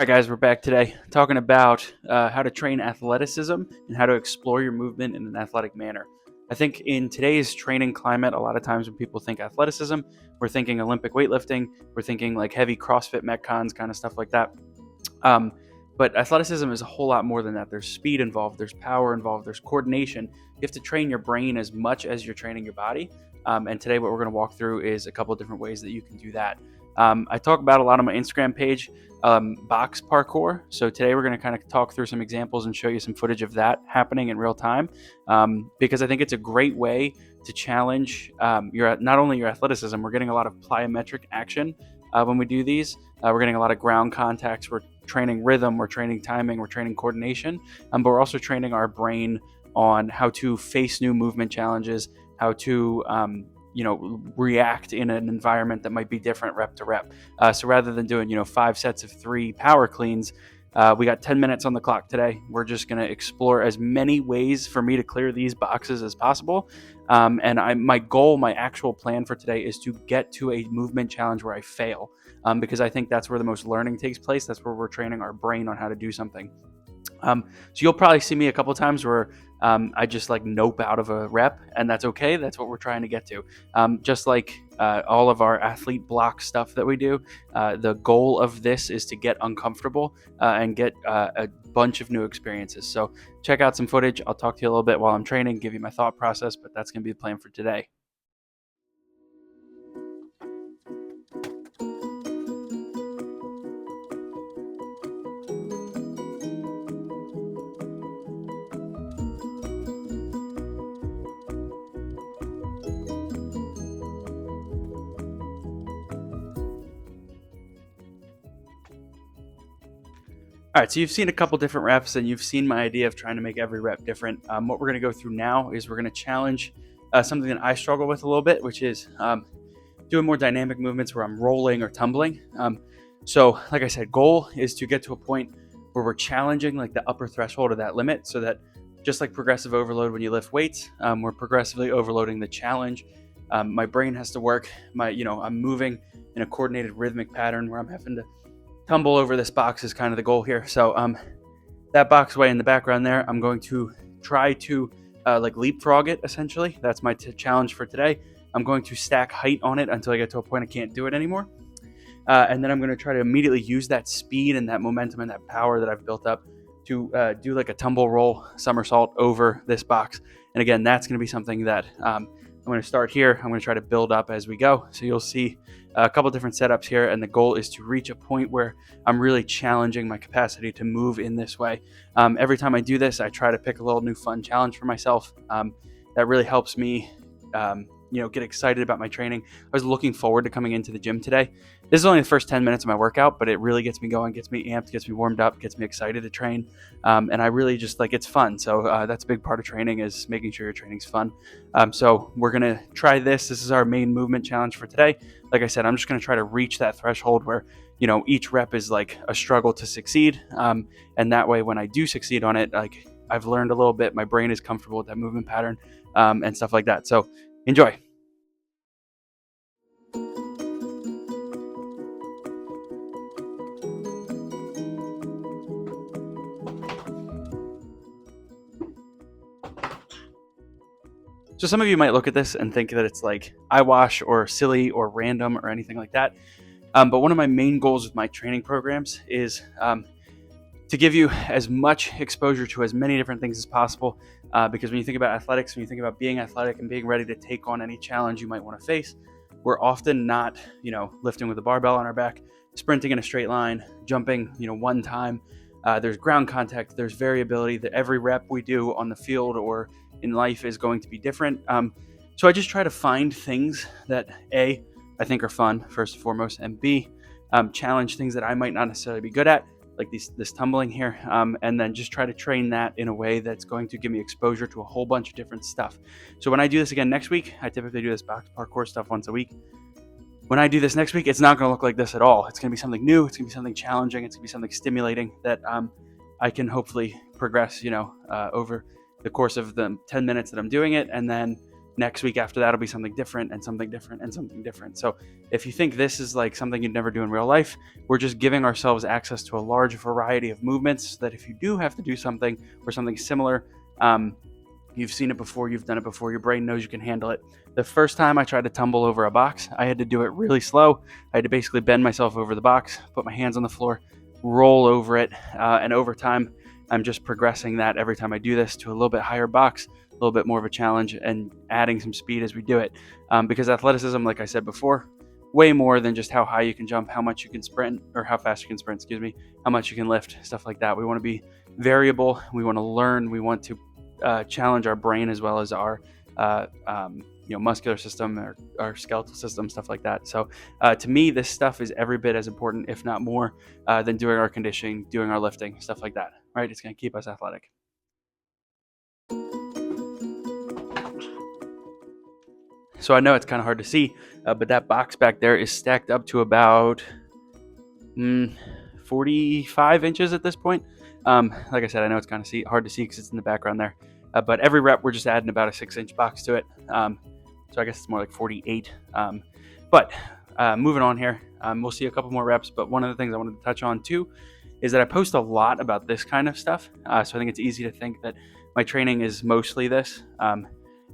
All right, guys, we're back today talking about how to train athleticism and how to explore your movement in an athletic manner. I think in today's training climate, a lot of times when people think athleticism, we're thinking Olympic weightlifting, we're thinking like heavy CrossFit Metcons, kind of stuff like that. Um, but athleticism is a whole lot more than that. There's speed involved, there's power involved, there's coordination. You have to train your brain as much as you're training your body. And today, what we're going to walk through is a couple of different ways that you can do that. I talk about a lot on my Instagram page, box parkour. So today, we're going to kind of talk through some examples and show you some footage of that happening in real time, because I think it's a great way to challenge not only your athleticism. We're getting a lot of plyometric action when we do these. We're getting a lot of ground contacts. We're training rhythm, we're training timing, we're training coordination, but we're also training our brain on how to face new movement challenges, how to react in an environment that might be different rep to rep. So rather than doing 5 sets of 3 power cleans, we got 10 minutes on the clock today. We're just going to explore as many ways for me to clear these boxes as possible. My goal, my actual plan for today is to get to a movement challenge where I fail, because I think that's where the most learning takes place. That's where we're training our brain on how to do something. So you'll probably see me a couple times where I just like nope out of a rep, and that's okay. That's what we're trying to get to. Just like all of our athlete block stuff that we do, the goal of this is to get uncomfortable and get a bunch of new experiences. So check out some footage. I'll talk to you a little bit while I'm training, give you my thought process, but that's going to be the plan for today. All right, so you've seen a couple different reps, and you've seen my idea of trying to make every rep different. What we're going to go through now is we're going to challenge something that I struggle with a little bit, which is doing more dynamic movements where I'm rolling or tumbling. So, like I said, goal is to get to a point where we're challenging like the upper threshold of that limit, so that just like progressive overload when you lift weights, we're progressively overloading the challenge. My brain has to work. I'm moving in a coordinated rhythmic pattern where I'm having to tumble over this box is kind of the goal here. So that box way in the background there, I'm going to try to like leapfrog it, essentially. That's my challenge for today. I'm going to stack height on it until I get to a point I can't do it anymore. And then I'm going to try to immediately use that speed and that momentum and that power that I've built up to do like a tumble roll somersault over this box. And again, that's going to be something that I'm going to start here. I'm going to try to build up as we go. So you'll see a couple different setups here, and the goal is to reach a point where I'm really challenging my capacity to move in this way. Every time I do this, I try to pick a little new fun challenge for myself. That really helps me get excited about my training. I was looking forward to coming into the gym today. This is only the first 10 minutes of my workout, but it really gets me going, gets me amped, gets me warmed up, gets me excited to train. And I really just like, it's fun. So that's a big part of training, is making sure your training's fun. So we're going to try this. This is our main movement challenge for today. Like I said, I'm just going to try to reach that threshold where, each rep is like a struggle to succeed. And that way, when I do succeed on it, like I've learned a little bit, my brain is comfortable with that movement pattern, and stuff like that. So enjoy. So some of you might look at this and think that it's like eyewash or silly or random or anything like that. But one of my main goals with my training programs is to give you as much exposure to as many different things as possible. Because when you think about athletics, when you think about being athletic and being ready to take on any challenge you might want to face, we're often not, lifting with a barbell on our back, sprinting in a straight line, jumping, one time. There's ground contact, there's variability. That every rep we do on the field or in life is going to be different. So I just try to find things that A, I think are fun, first and foremost, and B, challenge things that I might not necessarily be good at, like this tumbling here, and then just try to train that in a way that's going to give me exposure to a whole bunch of different stuff. So when I do this again next week, I typically do this box parkour stuff once a week. When I do this next week, it's not going to look like this at all. It's going to be something new. It's going to be something challenging. It's going to be something stimulating that I can hopefully progress, over the course of the 10 minutes that I'm doing it. And then Next week after that will be something different and something different and something different. So if you think this is like something you'd never do in real life, we're just giving ourselves access to a large variety of movements so that if you do have to do something or something similar, you've seen it before, you've done it before, your brain knows you can handle it. The first time I tried to tumble over a box, I had to do it really slow. I had to basically bend myself over the box, put my hands on the floor, roll over it, and over time, I'm just progressing that every time I do this to a little bit higher box, a little bit more of a challenge, and adding some speed as we do it. Because athleticism, like I said before, way more than just how high you can jump, how much you can sprint, or how fast you can sprint, how much you can lift, stuff like that. We want to be variable. We want to learn. We want to challenge our brain as well as our muscular system or our skeletal system, stuff like that. So to me, this stuff is every bit as important, if not more, than doing our conditioning, doing our lifting, stuff like that. Right? It's going to keep us athletic. So I know it's kind of hard to see, but that box back there is stacked up to about 45 inches at this point. Like I said, I know it's kind of hard to see because it's in the background there. But every rep, we're just adding about a 6-inch box to it. So I guess it's more like 48. But moving on here, we'll see a couple more reps. But one of the things I wanted to touch on too is that I post a lot about this kind of stuff. So I think it's easy to think that my training is mostly this. And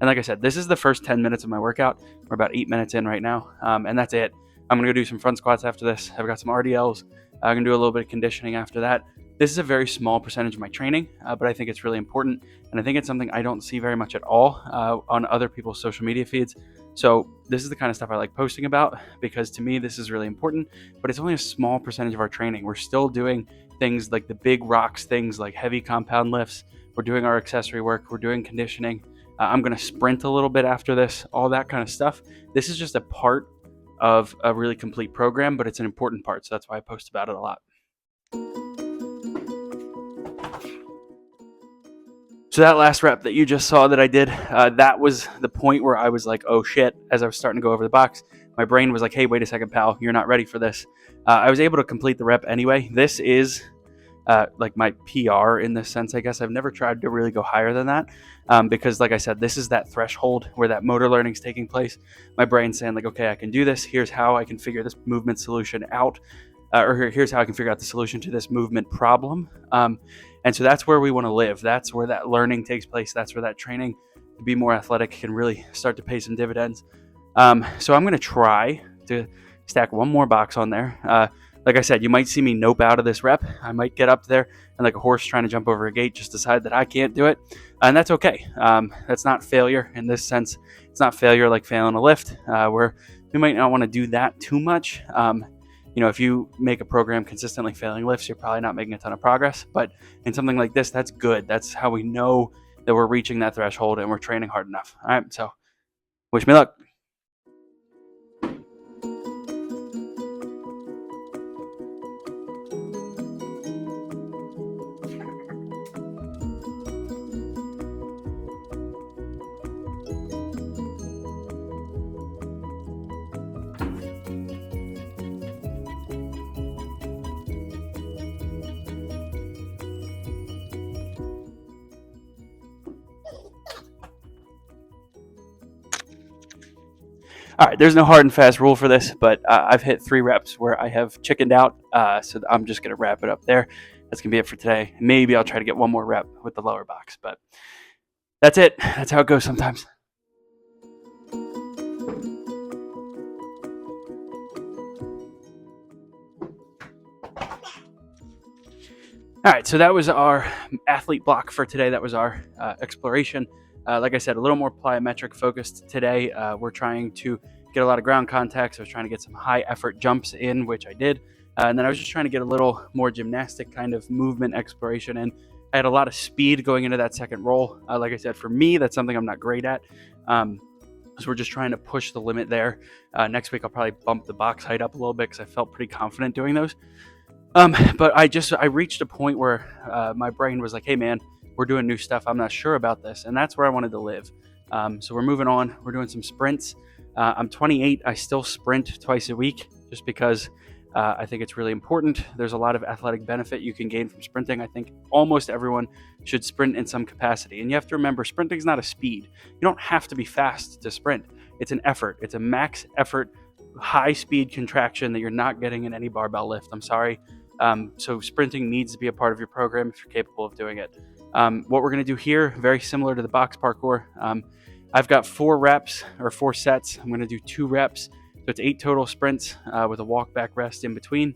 like I said, this is the first 10 minutes of my workout. We're about 8 minutes in right now. And that's it. I'm going to go do some front squats after this. I've got some RDLs. I'm going to do a little bit of conditioning after that. This is a very small percentage of my training, but I think it's really important. And I think it's something I don't see very much at all on other people's social media feeds. So this is the kind of stuff I like posting about because to me, this is really important, but it's only a small percentage of our training. We're still doing things like the big rocks, things like heavy compound lifts. We're doing our accessory work. We're doing conditioning. I'm going to sprint a little bit after this, all that kind of stuff. This is just a part of a really complete program, but it's an important part. So that's why I post about it a lot. So that last rep that you just saw that I did, that was the point where I was like, oh shit, as I was starting to go over the box. My brain was like, hey, wait a second, pal, you're not ready for this. I was able to complete the rep anyway. This is like my PR in this sense, I guess. I've never tried to really go higher than that because, like I said, this is that threshold where that motor learning is taking place. My brain's saying like, okay, I can do this. Here's how I can figure this movement solution out. Or here's how I can figure out the solution to this movement problem. And so that's where we want to live. That's where that learning takes place. That's where that training to be more athletic can really start to pay some dividends. So I'm going to try to stack one more box on there. Like I said, you might see me nope out of this rep. I might get up there and like a horse trying to jump over a gate, just decide that I can't do it. And that's okay. That's not failure in this sense. It's not failure like failing a lift, where we might not want to do that too much. If you make a program consistently failing lifts, you're probably not making a ton of progress. But in something like this, that's good. That's how we know that we're reaching that threshold and we're training hard enough. All right, so wish me luck. All right, there's no hard and fast rule for this, but I've hit 3 reps where I have chickened out, so I'm just going to wrap it up there. That's going to be it for today. Maybe I'll try to get one more rep with the lower box, but that's it. That's how it goes sometimes. All right, so that was our athlete block for today. That was our exploration. Like I said, a little more plyometric focused today. We're trying to get a lot of ground contacts. I was trying to get some high effort jumps in, which I did. And then I was just trying to get a little more gymnastic kind of movement exploration in. I had a lot of speed going into that second roll. Like I said, for me, that's something I'm not great at. So we're just trying to push the limit there. Next week, I'll probably bump the box height up a little bit because I felt pretty confident doing those. But I reached a point where my brain was like, hey, man, we're doing new stuff. I'm not sure about this. And that's where I wanted to live. So we're moving on. We're doing some sprints. I'm 28. I still sprint twice a week just because I think it's really important. There's a lot of athletic benefit you can gain from sprinting. I think almost everyone should sprint in some capacity. And you have to remember, sprinting is not a speed. You don't have to be fast to sprint. It's an effort. It's a max effort, high speed contraction that you're not getting in any barbell lift. I'm sorry. So sprinting needs to be a part of your program if you're capable of doing it. What we're going to do here, very similar to the box parkour. I've got 4 reps or 4 sets. I'm going to do 2 reps. So it's 8 total sprints with a walk back rest in between.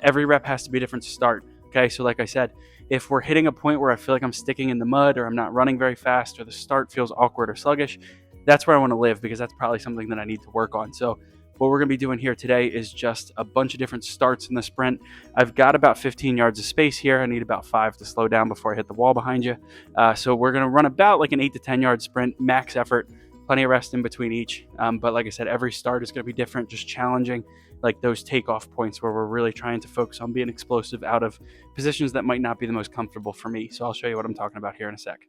Every rep has to be a different start. Okay, so like I said, if we're hitting a point where I feel like I'm sticking in the mud or I'm not running very fast or the start feels awkward or sluggish, that's where I want to live, because that's probably something that I need to work on. So what we're going to be doing here today is just a bunch of different starts in the sprint. I've got about 15 yards of space here. I need about 5 to slow down before I hit the wall behind you. So we're going to run about like an 8 to 10 yard sprint, max effort, plenty of rest in between each. But like I said, every start is going to be different, just challenging like those takeoff points where we're really trying to focus on being explosive out of positions that might not be the most comfortable for me. So I'll show you what I'm talking about here in a sec.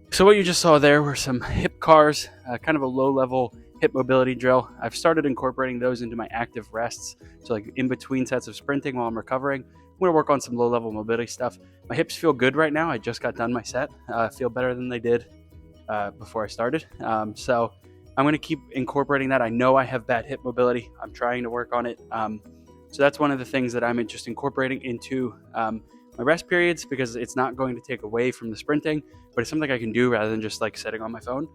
So what you just saw there were some hip cars, kind of a low-level hip mobility drill. I've started incorporating those into my active rests. So like in between sets of sprinting while I'm recovering, I'm going to work on some low-level mobility stuff. My hips feel good right now. I just got done my set. Feel better than they did before I started. So I'm going to keep incorporating that. I know I have bad hip mobility. I'm trying to work on it. So that's one of the things that I'm just incorporating into my rest periods, because it's not going to take away from the sprinting, but it's something I can do rather than just like sitting on my phone.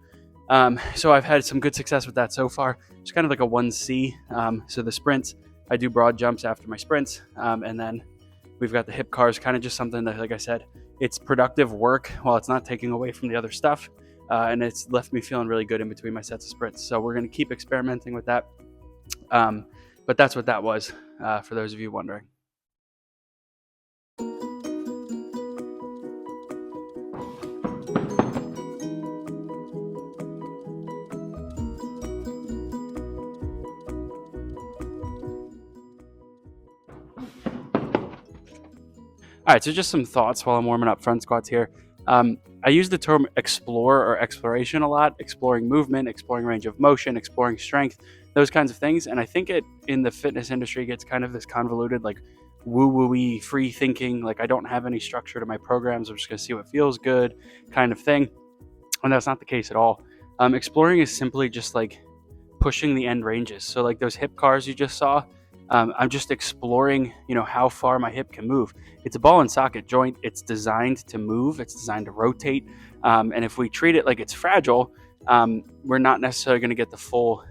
So I've had some good success with that so far. It's kind of like a 1C. So the sprints, I do broad jumps after my sprints. And then we've got the hip cars, kind of just something that, like I said, it's productive work while it's not taking away from the other stuff. And it's left me feeling really good in between my sets of sprints. So we're going to keep experimenting with that. But that's what that was, for those of you wondering. All right, so just some thoughts while I'm warming up front squats here. I use the term explore or exploration a lot, exploring movement, exploring range of motion, exploring strength, those kinds of things. And I think it in the fitness industry gets kind of this convoluted, like woo-woo-y, free thinking, like I don't have any structure to my programs. I'm just going to see what feels good kind of thing. And that's not the case at all. Exploring is simply just like pushing the end ranges. So like those hip cars you just saw, I'm just exploring, how far my hip can move. It's a ball and socket joint. It's designed to move. It's designed to rotate. And if we treat it like it's fragile, we're not necessarily going to get the full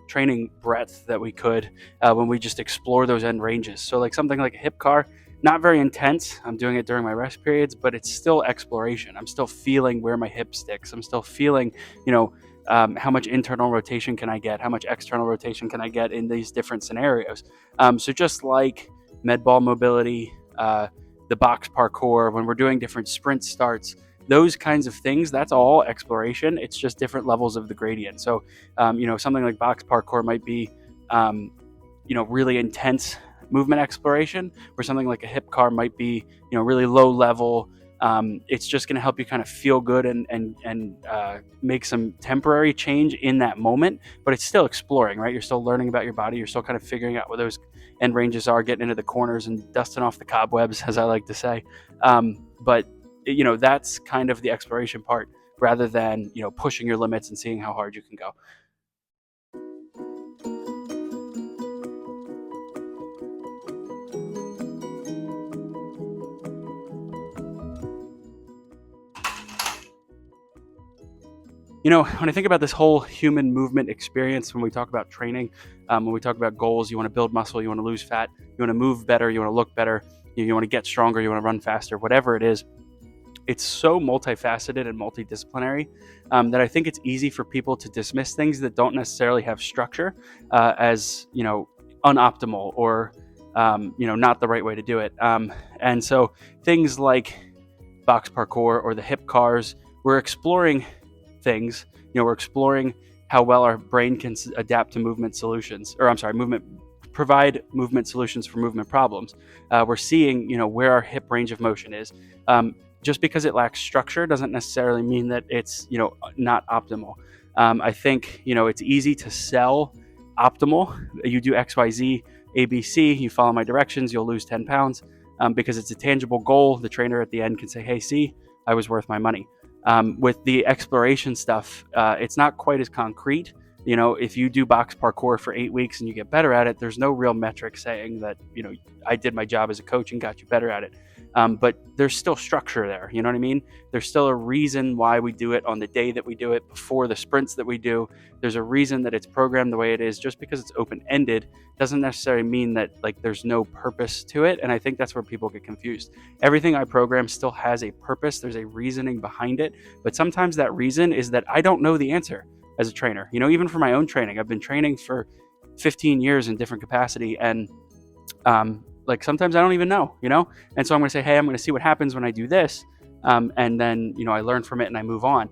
training breadth that we could when we just explore those end ranges. So like something like a hip car, not very intense. I'm doing it during my rest periods, but it's still exploration. I'm still feeling where my hip sticks. I'm still feeling, how much internal rotation can I get? How much external rotation can I get in these different scenarios? So just like med ball mobility, the box parkour, when we're doing different sprint starts, those kinds of things, that's all exploration. It's just different levels of the gradient. So, something like box parkour might be, really intense movement exploration, where something like a hip car might be, really low level. It's just going to help you kind of feel good and make some temporary change in that moment, but it's still exploring, right? You're still learning about your body. You're still kind of figuring out what those end ranges are, getting into the corners and dusting off the cobwebs, as I like to say. But that's kind of the exploration part, rather than, pushing your limits and seeing how hard you can go. When I think about this whole human movement experience, when we talk about training, when we talk about goals, you want to build muscle, you want to lose fat, you want to move better, you want to look better, you want to get stronger, you want to run faster, whatever it is. It's so multifaceted and multidisciplinary that I think it's easy for people to dismiss things that don't necessarily have structure as unoptimal or not the right way to do it. And so things like box parkour or the hip cars, we're exploring things. We're exploring how well our brain can adapt to provide movement solutions for movement problems. We're seeing where our hip range of motion is. Just because it lacks structure doesn't necessarily mean that it's not optimal. I think it's easy to sell optimal. You do XYZ, ABC, you follow my directions, you'll lose 10 pounds because it's a tangible goal. The trainer at the end can say, hey, see, I was worth my money. With the exploration stuff, it's not quite as concrete. If you do box parkour for 8 weeks and you get better at it, there's no real metric saying that, I did my job as a coach and got you better at it. But there's still structure there. You know what I mean? There's still a reason why we do it on the day that we do it, before the sprints that we do. There's a reason that it's programmed the way it is. Just because it's open-ended doesn't necessarily mean that there's no purpose to it. And I think that's where people get confused. Everything I program still has a purpose. There's a reasoning behind it. But sometimes that reason is that I don't know the answer as a trainer. Even for my own training, I've been training for 15 years in different capacity, and sometimes I don't even know, and so I'm going to say, hey, I'm going to see what happens when I do this, and then I learn from it and I move on.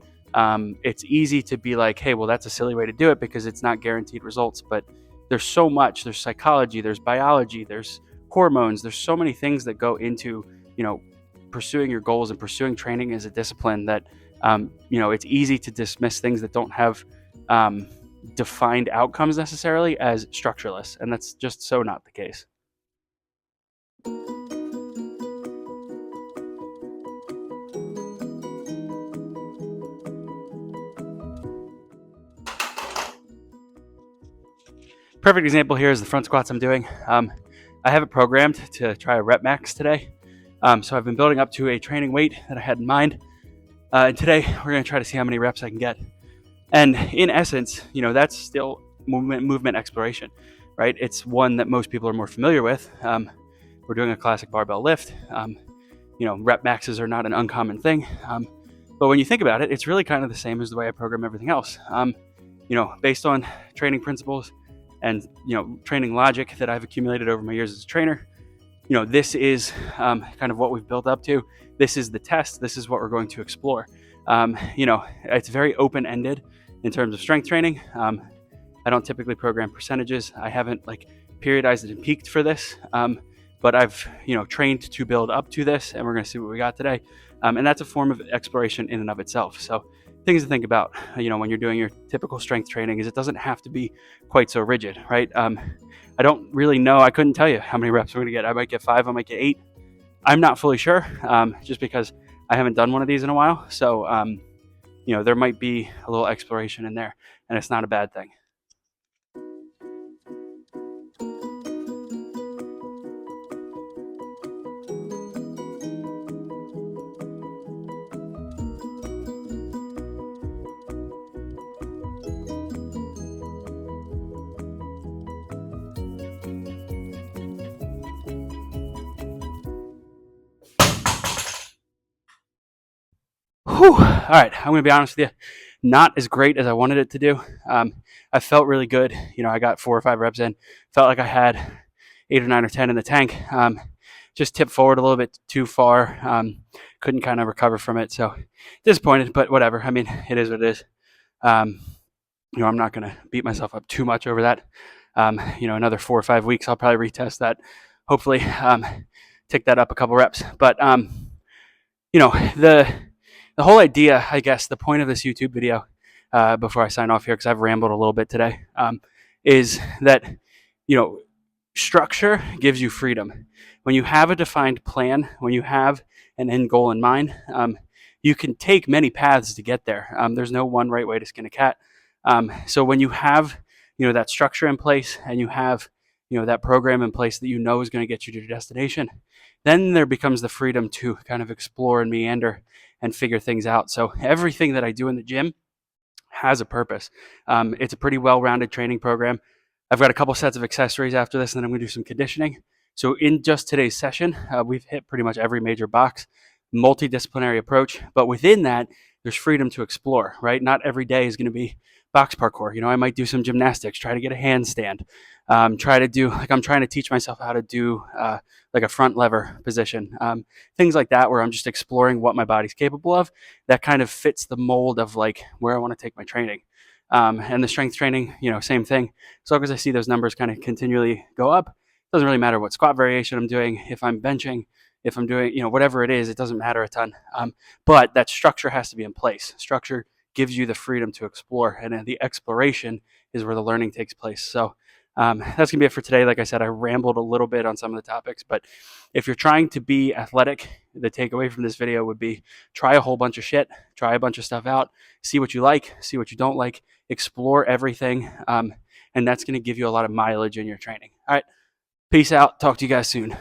It's easy to be like, hey, well, that's a silly way to do it because it's not guaranteed results, but there's so much. There's psychology, there's biology, there's hormones, there's so many things that go into pursuing your goals and pursuing training as a discipline that it's easy to dismiss things that don't have defined outcomes necessarily as structureless, and that's just so not the case. Perfect example here is the front squats I'm doing. I have it programmed to try a rep max today. So I've been building up to a training weight that I had in mind. And today we're going to try to see how many reps I can get. And in essence, that's still movement exploration, right? It's one that most people are more familiar with. We're doing a classic barbell lift. Rep maxes are not an uncommon thing. But when you think about it, it's really kind of the same as the way I program everything else. Based on training principles and training logic that I've accumulated over my years as a trainer, this is kind of what we've built up to. This is the test. This is what we're going to explore. It's very open-ended in terms of strength training. I don't typically program percentages. I haven't periodized it and peaked for this, but I've trained to build up to this, and we're going to see what we got today. And that's a form of exploration in and of itself. So things to think about, when you're doing your typical strength training is it doesn't have to be quite so rigid, right? I don't really know. I couldn't tell you how many reps I'm going to get. I might get 5, I might get 8. I'm not fully sure, just because I haven't done one of these in a while. So, there might be a little exploration in there, and it's not a bad thing. All right, I'm going to be honest with you, not as great as I wanted it to do. I felt really good. I got 4 or 5 reps in, felt like I had 8 or 9 or 10 in the tank. Just tipped forward a little bit too far. Couldn't kind of recover from it. So disappointed, but whatever. I mean, it is what it is. I'm not going to beat myself up too much over that. Another 4 or 5 weeks, I'll probably retest that. Hopefully, tick that up a couple reps. But, the whole idea, I guess, the point of this YouTube video, before I sign off here, because I've rambled a little bit today, is that, structure gives you freedom. When you have a defined plan, when you have an end goal in mind, you can take many paths to get there. There's no one right way to skin a cat. So when you have, that structure in place, and you have, that program in place that is going to get you to your destination, then there becomes the freedom to kind of explore and meander and figure things out. So everything that I do in the gym has a purpose. It's a pretty well-rounded training program. I've got a couple sets of accessories after this, and then I'm going to do some conditioning. So in just today's session, we've hit pretty much every major box, multidisciplinary approach, but within that, there's freedom to explore, right? Not every day is going to be box parkour. I might do some gymnastics, try to get a handstand, try to do, like I'm trying to teach myself how to do like a front lever position, things like that, where I'm just exploring what my body's capable of. That kind of fits the mold of like where I want to take my training. And the strength training, same thing. As long as I see those numbers kind of continually go up, it doesn't really matter what squat variation I'm doing, if I'm benching, if I'm doing, whatever it is, it doesn't matter a ton. But that structure has to be in place. Structure gives you the freedom to explore, and then the exploration is where the learning takes place. So that's gonna be it for today. Like I said, I rambled a little bit on some of the topics, but if you're trying to be athletic, the takeaway from this video would be try a whole bunch of shit, try a bunch of stuff out, see what you like, see what you don't like, explore everything, and that's going to give you a lot of mileage in your training. All right, peace out. Talk to you guys soon.